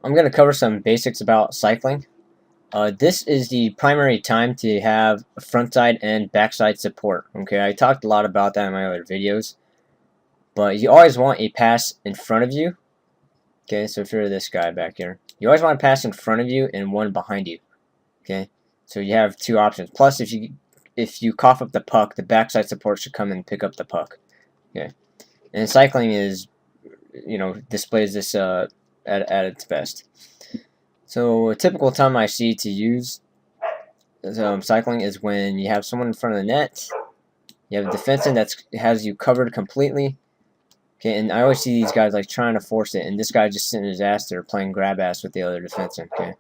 I'm going to cover some basics about cycling. This is the primary time to have front side and backside support. Okay, I talked a lot about that in my other videos, but you always want a pass in front of you. Okay, so if you're this guy back here, you always want a pass in front of you and one behind you. Okay, so you have two options. Plus, if you cough up the puck, the backside support should come and pick up the puck. Okay, and cycling is, displays this at its best. So a typical time I see to use cycling is when you have someone in front of the net, you have a defenseman that has you covered completely. Okay, and I always see these guys like trying to force it, and this guy just sitting his ass there playing grab ass with the other defenseman. Okay,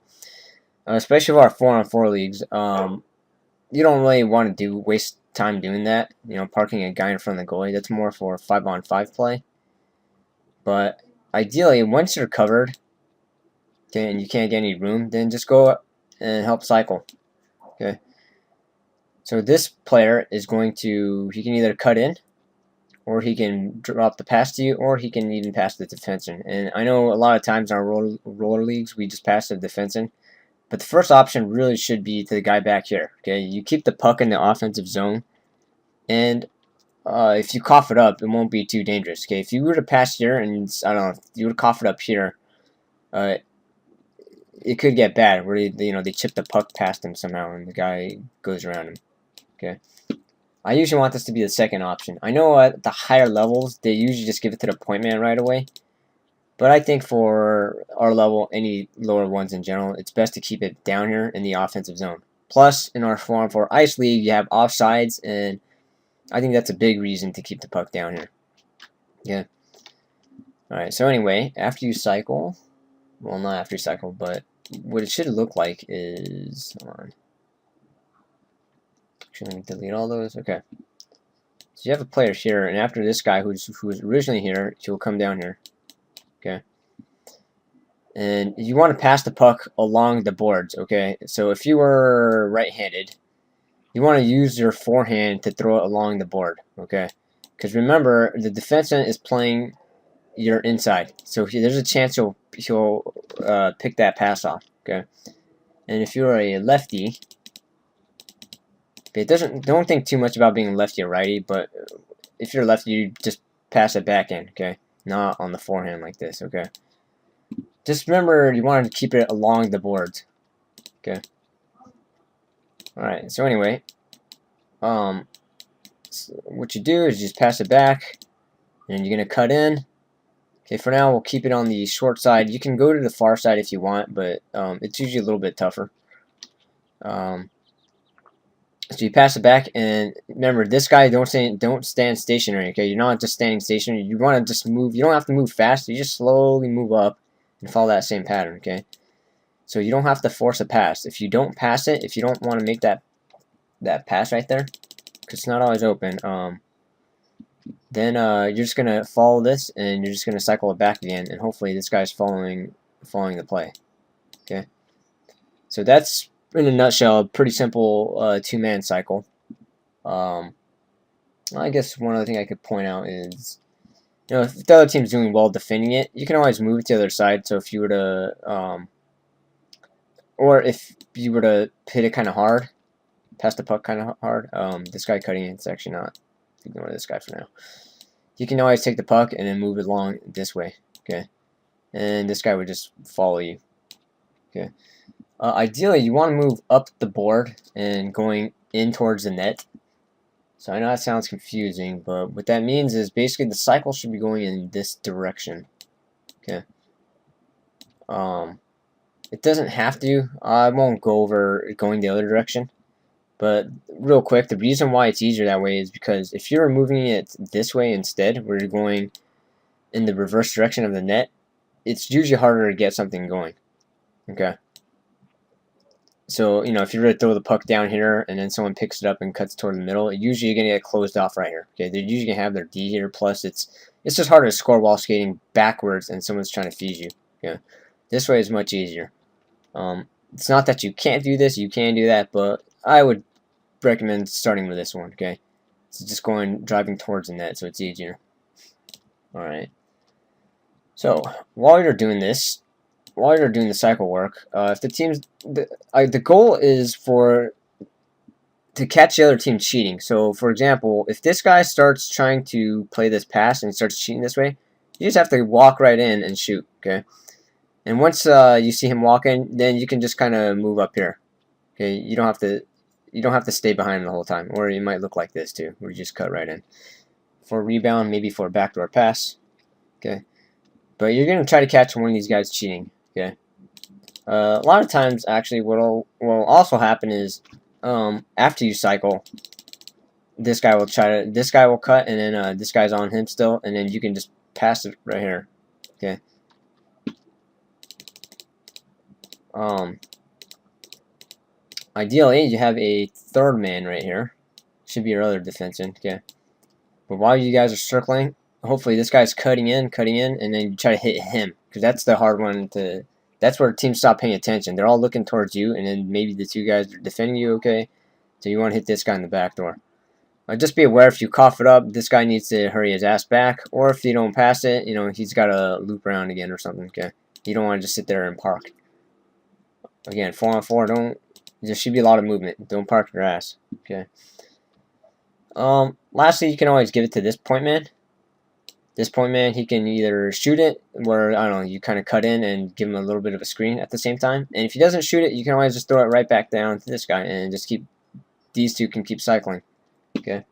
especially for our 4-on-4 leagues, you don't really want to waste time doing that. Parking a guy in front of the goalie. That's more for 5-on-5 play. But ideally, once you're covered, okay, and you can't get any room, then just go and help cycle. Okay. So this player is going to, he can either cut in, or he can drop the pass to you, or he can even pass the defenseman. And I know a lot of times in our roller leagues, we just pass the defenseman. But the first option really should be to the guy back here. Okay, you keep the puck in the offensive zone, and if you cough it up, it won't be too dangerous. Okay, if you were to pass here, and I don't know, you would cough it up here, it could get bad where they chip the puck past him somehow, and the guy goes around him. Okay, I usually want this to be the second option. I know at the higher levels they usually just give it to the point man right away, but I think for our level, any lower ones in general, it's best to keep it down here in the offensive zone. Plus, in our 4-on-4 ice league, you have offsides, and I think that's a big reason to keep the puck down here. Yeah. Alright, so anyway, after you cycle, well, not after you cycle, but what it should look like is, hold on. Actually, let me delete all those. Okay. So you have a player here, and after this guy who was originally here, he'll come down here. Okay. And you want to pass the puck along the boards, okay? So if you were right-handed, you want to use your forehand to throw it along the board, okay? Because remember, the defenseman is playing your inside, so there's a chance he'll pick that pass off, okay? And if you're a lefty, don't think too much about being lefty or righty, but if you're lefty, you just pass it back in, okay? Not on the forehand like this, okay? Just remember, you want to keep it along the boards, okay? Alright, so anyway, so what you do is you just pass it back, and you're going to cut in. Okay, for now, we'll keep it on the short side. You can go to the far side if you want, but it's usually a little bit tougher. So you pass it back, and remember, this guy don't stand stationary. Okay, you're not just standing stationary. You want to just move. You don't have to move fast. You just slowly move up and follow that same pattern. Okay, so you don't have to force a pass. If you don't pass it, if you don't want to make that pass right there, because it's not always open, then you're just gonna follow this, and you're just gonna cycle it back again, and hopefully this guy's following the play. Okay, so that's in a nutshell a pretty simple two-man cycle. I guess one other thing I could point out is, if the other team's doing well defending it, you can always move it to the other side. So if you were to, or if you were to hit it kind of hard, pass the puck kind of hard, this guy cutting it's actually not. Ignore this guy for now. You can always take the puck and then move it along this way, okay? And this guy would just follow you, okay? Ideally, you want to move up the board and going in towards the net. So I know that sounds confusing, but what that means is basically the cycle should be going in this direction, okay? It doesn't have to. I won't go over going the other direction. But real quick, the reason why it's easier that way is because if you're moving it this way instead, where you're going in the reverse direction of the net, it's usually harder to get something going. Okay. So, if you were to throw the puck down here and then someone picks it up and cuts toward the middle, usually you're going to get closed off right here. Okay, they're usually going to have their D here, plus it's just harder to score while skating backwards and someone's trying to feed you. Okay. This way is much easier. It's not that you can't do this, you can do that, but I would recommend starting with this one, okay? So just driving towards the net, so it's easier. Alright. So, while you're doing this, while you're doing the cycle work, if the team's the goal is to catch the other team cheating. So, for example, if this guy starts trying to play this pass and starts cheating this way, you just have to walk right in and shoot. Okay, and once you see him walking, then you can just kind of move up here. Okay, you don't have to stay behind him the whole time, or you might look like this too, where you just cut right in for a rebound, maybe for a backdoor pass. Okay, but you're gonna try to catch one of these guys cheating. Okay, a lot of times actually, what'll also happen is after you cycle, this guy will cut, and then this guy's on him still, and then you can just pass it right here. Okay. Ideally, you have a third man right here. Should be your other defenseman. Okay. But while you guys are circling, hopefully this guy's cutting in, and then you try to hit him, because that's the hard one to. That's where teams stop paying attention. They're all looking towards you, and then maybe the two guys are defending you. Okay. So you want to hit this guy in the back door. Just be aware, if you cough it up, this guy needs to hurry his ass back, or if you don't pass it, you know, he's got to loop around again or something. Okay. You don't want to just sit there and park. Again, 4-on-4, there should be a lot of movement. Don't park your ass. Okay. Lastly, you can always give it to this point man. This point man, he can either shoot it, where, I don't know, you kind of cut in and give him a little bit of a screen at the same time. And if he doesn't shoot it, you can always just throw it right back down to this guy, and just these two can keep cycling. Okay.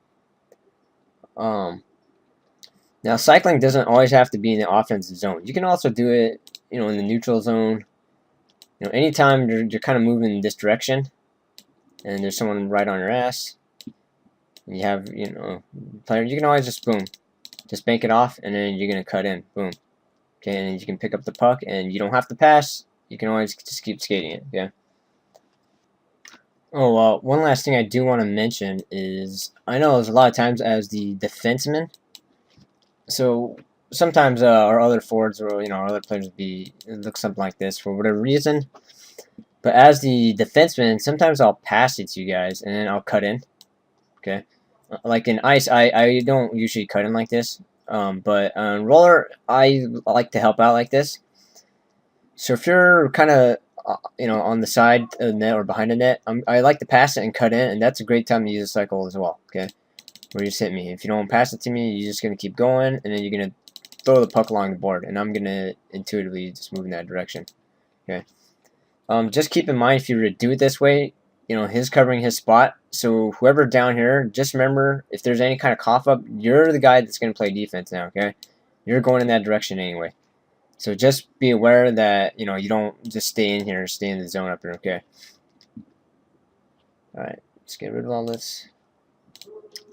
Now cycling doesn't always have to be in the offensive zone. You can also do it, you know, in the neutral zone. You know, anytime you're kind of moving in this direction, and there's someone right on your ass, and you have, you know, player, you can always just boom, just bank it off, and then you're gonna cut in, boom. Okay, and you can pick up the puck, and you don't have to pass. You can always just keep skating it. Okay. Oh, one last thing I do want to mention is, I know there's a lot of times as the defenseman, so sometimes our other forwards, or, you know, our other players look something like this for whatever reason. But as the defenseman, sometimes I'll pass it to you guys, and then I'll cut in. Okay, like in ice, I don't usually cut in like this. But on roller, I like to help out like this. So if you're kind of you know, on the side of the net or behind the net, I like to pass it and cut in, and that's a great time to use a cycle as well. Okay, where you just hit me. If you don't pass it to me, you're just gonna keep going, and then you're gonna throw the puck along the board, and I'm gonna intuitively just move in that direction. Okay. Just keep in mind, if you were to do it this way, you know, he's covering his spot. So whoever down here, just remember, if there's any kind of cough up, you're the guy that's gonna play defense now. Okay, you're going in that direction anyway. So just be aware that, you know, you don't just stay in here, stay in the zone up here. Okay. All right, let's get rid of all this.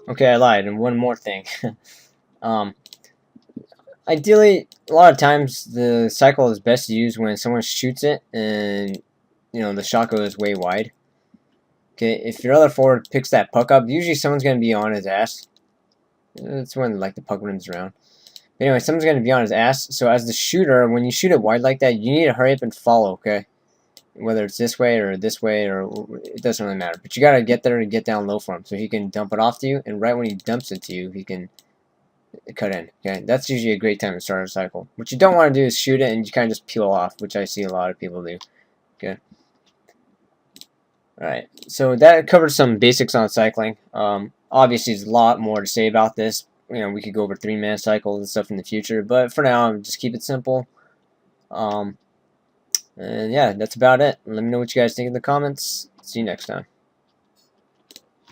Okay, I lied. And one more thing. Ideally, a lot of times the cycle is best to use when someone shoots it and, you know, the shot goes way wide. Okay, if your other forward picks that puck up, usually someone's going to be on his ass. That's when, like, the puck runs around. But anyway, someone's going to be on his ass. So as the shooter, when you shoot it wide like that, you need to hurry up and follow, okay? Whether it's this way, or it doesn't really matter. But you got to get there and get down low for him so he can dump it off to you. And right when he dumps it to you, he can cut in. Okay, that's usually a great time to start a cycle. What you don't want to do is shoot it and you kind of just peel off, which I see a lot of people do. Okay. Alright, so that covers some basics on cycling. Obviously, there's a lot more to say about this. You know, we could go over 3-man cycles and stuff in the future, but for now, just keep it simple. And yeah, that's about it. Let me know what you guys think in the comments. See you next time.